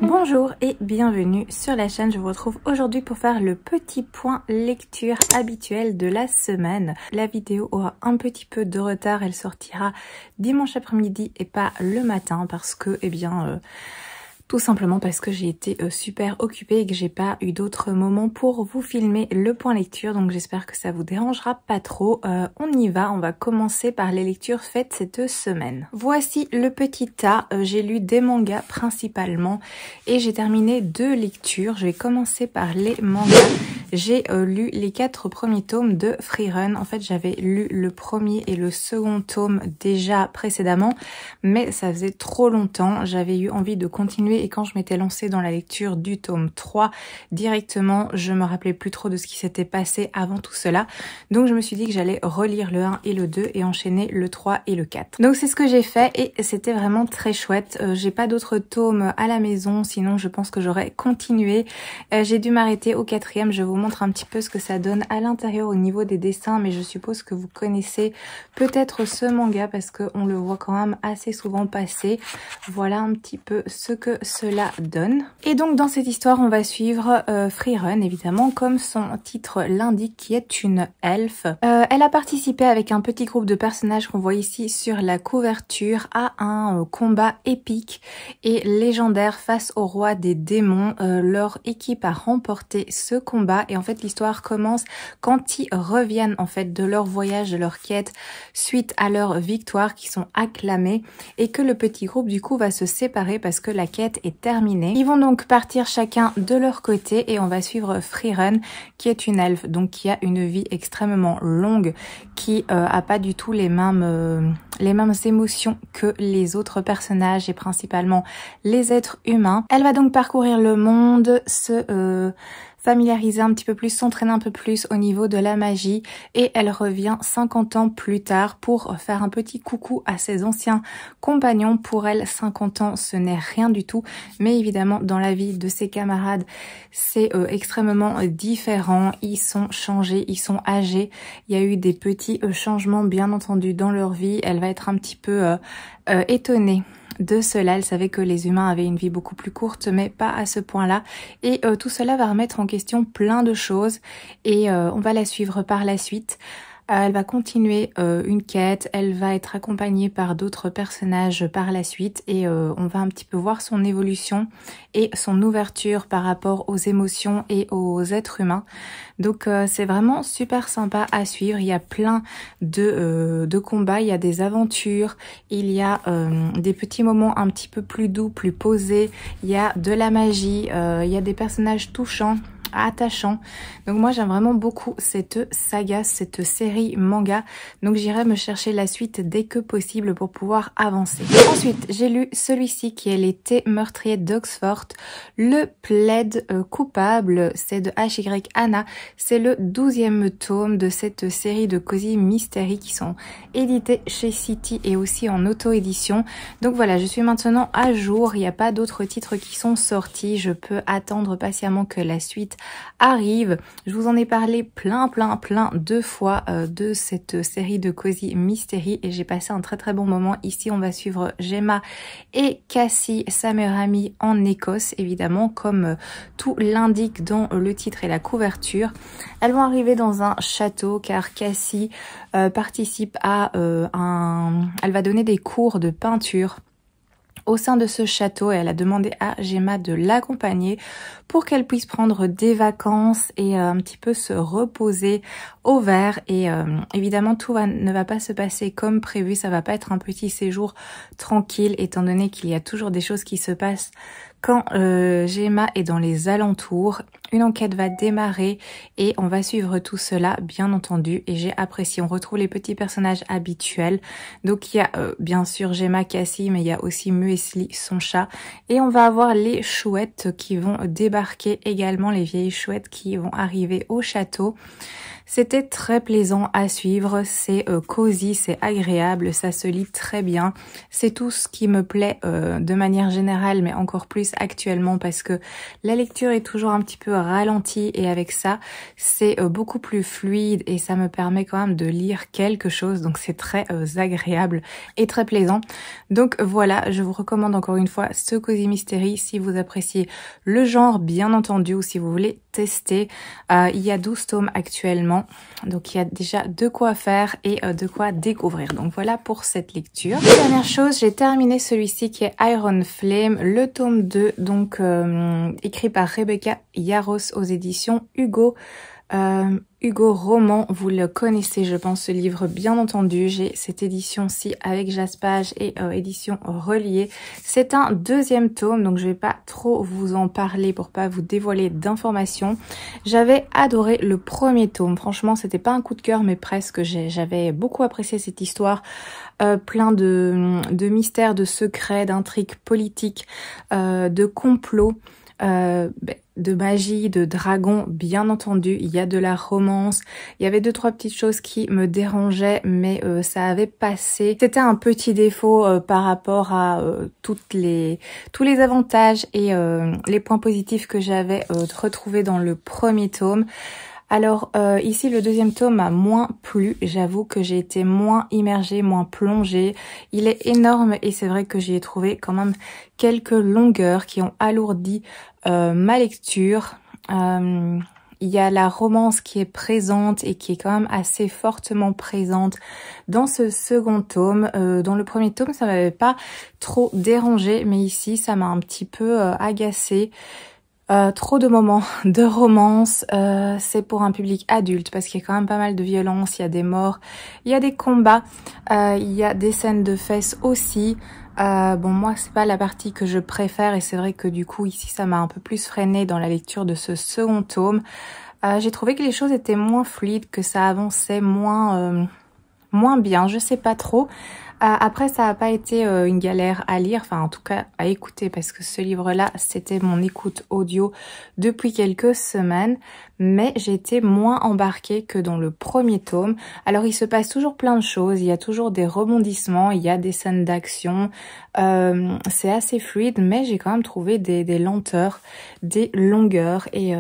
Bonjour et bienvenue sur la chaîne. Je vous retrouve aujourd'hui pour faire le petit point lecture habituel de la semaine. La vidéo aura un petit peu de retard, elle sortira dimanche après-midi et pas le matin parce que, tout simplement parce que j'ai été super occupée et que j'ai pas eu d'autres moments pour vous filmer le point lecture. Donc j'espère que ça vous dérangera pas trop. On y va, on va commencer par les lectures faites cette semaine. Voici le petit tas. J'ai lu des mangas principalement et j'ai terminé 2 lectures. Je vais commencer par les mangas. J'ai lu les 4 premiers tomes de Frieren. En fait, j'avais lu le premier et le second tome déjà précédemment, mais ça faisait trop longtemps. J'avais eu envie de continuer et quand je m'étais lancée dans la lecture du tome 3 directement, je me rappelais plus trop de ce qui s'était passé avant tout cela. Donc je me suis dit que j'allais relire le 1 et le 2 et enchaîner le 3 et le 4. Donc c'est ce que j'ai fait et c'était vraiment très chouette. J'ai pas d'autres tomes à la maison, sinon je pense que j'aurais continué. J'ai dû m'arrêter au 4e. Je vous montre un petit peu ce que ça donne à l'intérieur au niveau des dessins, mais je suppose que vous connaissez peut-être ce manga parce qu'on le voit quand même assez souvent passer. Voilà un petit peu ce que cela donne. Et donc dans cette histoire on va suivre Frieren, évidemment comme son titre l'indique, qui est une elfe. Elle a participé avec un petit groupe de personnages qu'on voit ici sur la couverture à un combat épique et légendaire face au roi des démons. Leur équipe a remporté ce combat et en fait l'histoire commence quand ils reviennent en fait de leur voyage, de leur quête suite à leur victoire qui sont acclamés et que le petit groupe du coup va se séparer parce que la quête est terminée. Ils vont donc partir chacun de leur côté et on va suivre Frieren qui est une elfe, donc qui a une vie extrêmement longue, qui a pas du tout les mêmes émotions que les autres personnages et principalement les êtres humains. Elle va donc parcourir le monde, se familiariser un petit peu plus, s'entraîner un peu plus au niveau de la magie et elle revient 50 ans plus tard pour faire un petit coucou à ses anciens compagnons. Pour elle, 50 ans ce n'est rien du tout, mais évidemment dans la vie de ses camarades c'est extrêmement différent. Ils sont changés, ils sont âgés, il y a eu des petits changements bien entendu dans leur vie. Elle va être un petit peu étonnée de cela. Elle savait que les humains avaient une vie beaucoup plus courte, mais pas à ce point-là. Et tout cela va remettre en question plein de choses et on va la suivre par la suite. Elle va continuer une quête, elle va être accompagnée par d'autres personnages par la suite et on va un petit peu voir son évolution et son ouverture par rapport aux émotions et aux êtres humains. Donc c'est vraiment super sympa à suivre, il y a plein de combats, il y a des aventures, il y a des petits moments un petit peu plus doux, plus posés, il y a de la magie, il y a des personnages touchants, attachant. Donc moi j'aime vraiment beaucoup cette saga, cette série manga. Donc j'irai me chercher la suite dès que possible pour pouvoir avancer. Ensuite j'ai lu celui-ci qui est L'été meurtrier d'Oxford. Le plaid coupable, c'est de H.Y. Anna. C'est le 12e tome de cette série de Cozy Mystery qui sont édités chez City et aussi en auto-édition. Donc voilà, je suis maintenant à jour. Il n'y a pas d'autres titres qui sont sortis. Je peux attendre patiemment que la suite arrive. Je vous en ai parlé plein de fois de cette série de Cozy Mystery et j'ai passé un très bon moment. Ici on va suivre Gemma et Cassie, sa meilleure amie en Écosse, évidemment comme tout l'indique dans le titre et la couverture. Elles vont arriver dans un château car Cassie participe à elle va donner des cours de peinture au sein de ce château et elle a demandé à Gemma de l'accompagner pour qu'elle puisse prendre des vacances et un petit peu se reposer au vert. Et évidemment tout ne va pas se passer comme prévu, ça va pas être un petit séjour tranquille étant donné qu'il y a toujours des choses qui se passent quand Gemma est dans les alentours. Une enquête va démarrer et on va suivre tout cela bien entendu et j'ai apprécié. On retrouve les petits personnages habituels. Donc il y a bien sûr Gemma, Cassie, mais il y a aussi Muesli, son chat. Et on va avoir les chouettes qui vont débarquer également, les vieilles chouettes qui vont arriver au château. C'était très plaisant à suivre, c'est cosy, c'est agréable, ça se lit très bien. C'est tout ce qui me plaît de manière générale, mais encore plus actuellement parce que la lecture est toujours un petit peu ralentie et avec ça, c'est beaucoup plus fluide et ça me permet quand même de lire quelque chose. Donc c'est très agréable et très plaisant. Donc voilà, je vous recommande encore une fois ce Cozy Mystery si vous appréciez le genre bien entendu ou si vous voulez tester. Il y a 12 tomes actuellement. Donc il y a déjà de quoi faire et de quoi découvrir. Donc voilà pour cette lecture. Dernière chose, j'ai terminé celui-ci qui est Iron Flame, le tome 2, donc écrit par Rebecca Yarros aux éditions Hugo. Hugo Roman, vous le connaissez je pense ce livre bien entendu, j'ai cette édition-ci avec Jaspage et édition reliée. C'est un 2e tome donc je vais pas trop vous en parler pour pas vous dévoiler d'informations. J'avais adoré le 1er tome, franchement c'était pas un coup de cœur mais presque, j'avais beaucoup apprécié cette histoire. Plein de mystères, de secrets, d'intrigues politiques, de complots. De magie, de dragon, bien entendu, il y a de la romance, il y avait 2-3 petites choses qui me dérangeaient, mais ça avait passé. C'était un petit défaut par rapport à tous les avantages et les points positifs que j'avais retrouvés dans le 1er tome. Alors ici le 2e tome m'a moins plu, j'avoue que j'ai été moins immergée, moins plongée. Il est énorme et c'est vrai que j'y ai trouvé quand même quelques longueurs qui ont alourdi ma lecture. Il y a la romance qui est présente et qui est quand même assez fortement présente dans ce 2nd tome. Dans le 1er tome ça m'avait pas trop dérangé mais ici ça m'a un petit peu agacée. Trop de moments de romance, c'est pour un public adulte parce qu'il y a quand même pas mal de violence, il y a des morts, il y a des combats, il y a des scènes de fesses aussi. Bon moi c'est pas la partie que je préfère et c'est vrai que du coup ici ça m'a un peu plus freinée dans la lecture de ce 2nd tome. J'ai trouvé que les choses étaient moins fluides, que ça avançait moins bien, je sais pas trop. Après ça n'a pas été une galère à lire, enfin en tout cas à écouter parce que ce livre-là c'était mon écoute audio depuis quelques semaines, mais j'ai été moins embarquée que dans le 1er tome. Alors il se passe toujours plein de choses, il y a toujours des rebondissements, il y a des scènes d'action, c'est assez fluide mais j'ai quand même trouvé des lenteurs, des longueurs et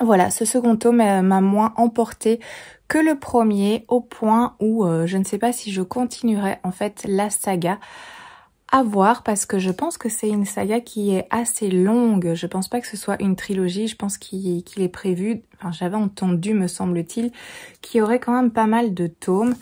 voilà, ce 2nd tome m'a moins emporté que le 1er au point où je ne sais pas si je continuerai en fait la saga. À voir, parce que je pense que c'est une saga qui est assez longue. Je pense pas que ce soit une trilogie. Je pense qu'il est prévu, enfin j'avais entendu, me semble-t-il, qu'il y aurait quand même pas mal de tomes.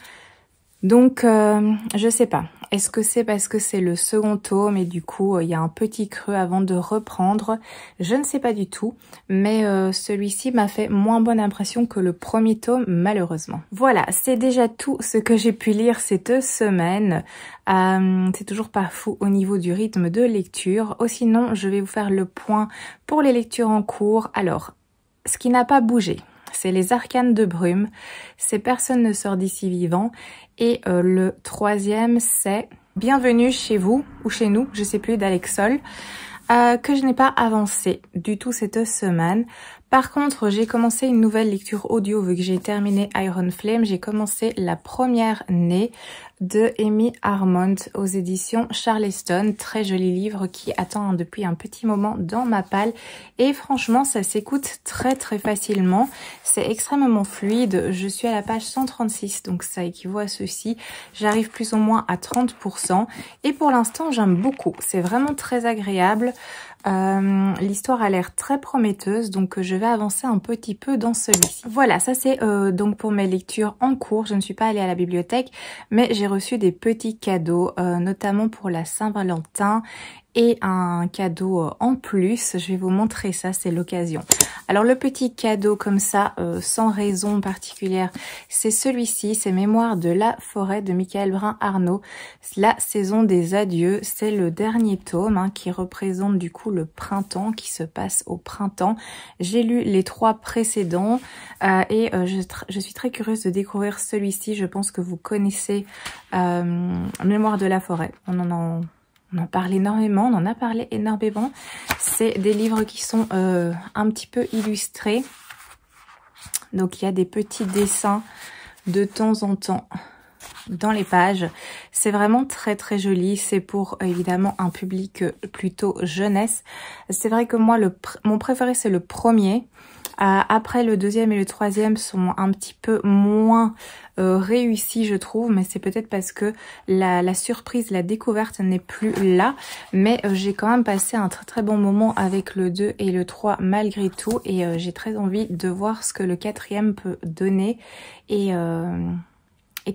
Donc je sais pas. Est-ce que c'est parce que c'est le second tome et du coup il y a un petit creux avant de reprendre? Je ne sais pas du tout, mais celui-ci m'a fait moins bonne impression que le premier tome, malheureusement. Voilà, c'est déjà tout ce que j'ai pu lire cette semaine. C'est toujours pas fou au niveau du rythme de lecture. Oh, sinon, je vais vous faire le point pour les lectures en cours. Alors, ce qui n'a pas bougé, c'est les Arcanes de Brume, c'est Personne ne sort d'ici vivant, et le troisième c'est Bienvenue chez vous, ou chez nous, je sais plus, d'Alex Sol, que je n'ai pas avancé du tout cette semaine. Par contre, j'ai commencé une nouvelle lecture audio vu que j'ai terminé Iron Flame. J'ai commencé La première née de Amy Armand aux éditions Charleston. Très joli livre qui attend depuis un petit moment dans ma palle. Et franchement, ça s'écoute très facilement. C'est extrêmement fluide. Je suis à la page 136, donc ça équivaut à ceci. J'arrive plus ou moins à 30%. Et pour l'instant, j'aime beaucoup. C'est vraiment très agréable. L'histoire a l'air très prometteuse, donc je vais avancer un petit peu dans celui-ci. Voilà, ça c'est donc pour mes lectures en cours. Je ne suis pas allée à la bibliothèque, mais j'ai reçu des petits cadeaux, notamment pour la Saint-Valentin, et un cadeau en plus. Je vais vous montrer ça, c'est l'occasion. Alors le petit cadeau comme ça, sans raison particulière, c'est celui-ci, c'est Mémoires de la forêt de Michael Brun-Arnaud, La saison des adieux. C'est le dernier tome qui représente du coup le printemps, qui se passe au printemps. J'ai lu les 3 précédents et je suis très curieuse de découvrir celui-ci. Je pense que vous connaissez Mémoires de la forêt. On en parle énormément, on en a parlé énormément. C'est des livres qui sont un petit peu illustrés. Donc il y a des petits dessins de temps en temps dans les pages. C'est vraiment très joli. C'est pour évidemment un public plutôt jeunesse. C'est vrai que moi, mon préféré c'est le premier. Après, le deuxième et le troisième sont un petit peu moins réussis, je trouve, mais c'est peut-être parce que la surprise, la découverte n'est plus là. Mais j'ai quand même passé un très bon moment avec le 2 et le 3 malgré tout, et j'ai très envie de voir ce que le 4e peut donner et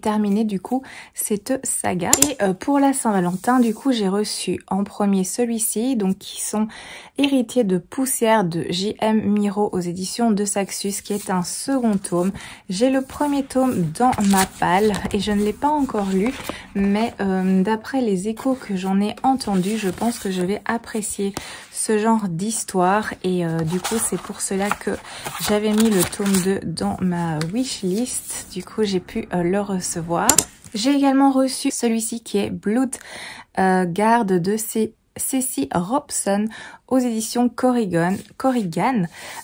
terminer du coup cette saga. Et pour la Saint-Valentin, du coup j'ai reçu en premier celui-ci, donc qui sont Héritiers de poussière de J.M. Miro aux éditions de Saxus, qui est un second tome. J'ai le premier tome dans ma palle et je ne l'ai pas encore lu, mais d'après les échos que j'en ai entendus, je pense que je vais apprécier ce genre d'histoire, et du coup c'est pour cela que j'avais mis le tome 2 dans ma wishlist. Du coup j'ai pu le recevoir. J'ai également reçu celui-ci qui est Blood Guard de Ceci Robson aux éditions Corrigan.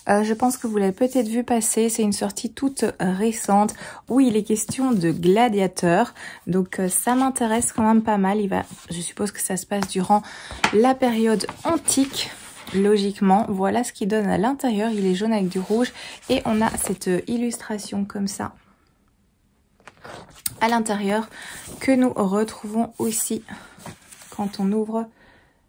Je pense que vous l'avez peut-être vu passer, c'est une sortie toute récente où il est question de gladiateurs. Donc ça m'intéresse quand même pas mal. Je suppose que ça se passe durant la période antique. Logiquement, voilà ce qu'il donne à l'intérieur. Il est jaune avec du rouge et on a cette illustration comme ça à l'intérieur que nous retrouvons aussi quand on ouvre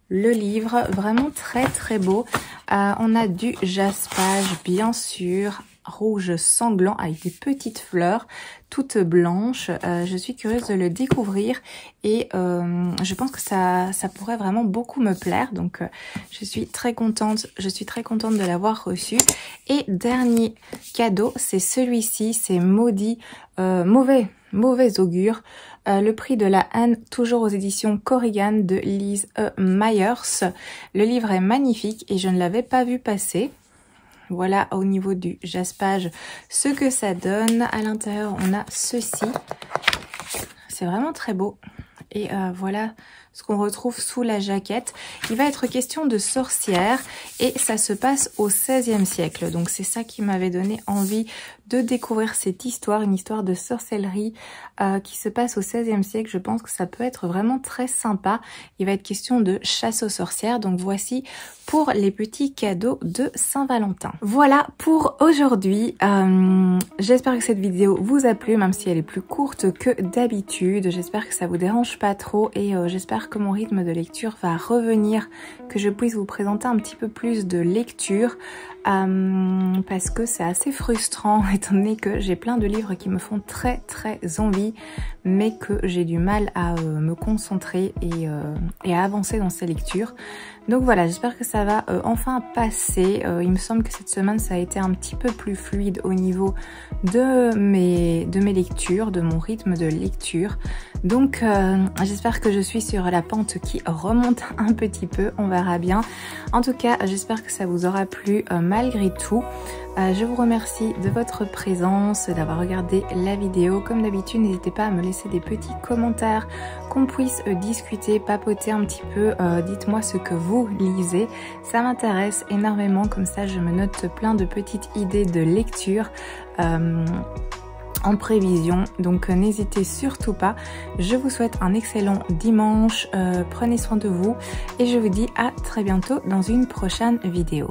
le livre. Vraiment très beau. On a du jaspage bien sûr, rouge sanglant avec des petites fleurs toutes blanches. Je suis curieuse de le découvrir et je pense que ça pourrait vraiment beaucoup me plaire. Donc je suis très contente de l'avoir reçu. Et dernier cadeau, c'est celui-ci, c'est Maudit, mauvais augure. Le prix de la haine, toujours aux éditions Corrigan de Liz Myers. Le livre est magnifique et je ne l'avais pas vu passer. Voilà au niveau du jaspage ce que ça donne. À l'intérieur on a ceci. C'est vraiment très beau. Et voilà ce qu'on retrouve sous la jaquette. Il va être question de sorcières et ça se passe au XVIe siècle. Donc c'est ça qui m'avait donné envie de découvrir cette histoire, une histoire de sorcellerie qui se passe au XVIe siècle. Je pense que ça peut être vraiment très sympa. Il va être question de chasse aux sorcières. Donc voici pour les petits cadeaux de Saint-Valentin. Voilà pour aujourd'hui. J'espère que cette vidéo vous a plu, même si elle est plus courte que d'habitude. J'espère que ça vous dérange pas trop et j'espère que mon rythme de lecture va revenir, que je puisse vous présenter un petit peu plus de lecture parce que c'est assez frustrant étant donné que j'ai plein de livres qui me font très envie mais que j'ai du mal à me concentrer et à avancer dans ces lectures. Donc voilà, j'espère que ça va enfin passer. Il me semble que cette semaine ça a été un petit peu plus fluide au niveau de mes lectures, de mon rythme de lecture. Donc j'espère que je suis sur la pente qui remonte un petit peu, on verra bien. En tout cas, j'espère que ça vous aura plu malgré tout. Je vous remercie de votre présence, d'avoir regardé la vidéo. Comme d'habitude, n'hésitez pas à me laisser des petits commentaires, qu'on puisse discuter, papoter un petit peu. Dites-moi ce que vous lisez, ça m'intéresse énormément, comme ça je me note plein de petites idées de lecture en prévision, donc n'hésitez surtout pas. Je vous souhaite un excellent dimanche, prenez soin de vous et je vous dis à très bientôt dans une prochaine vidéo.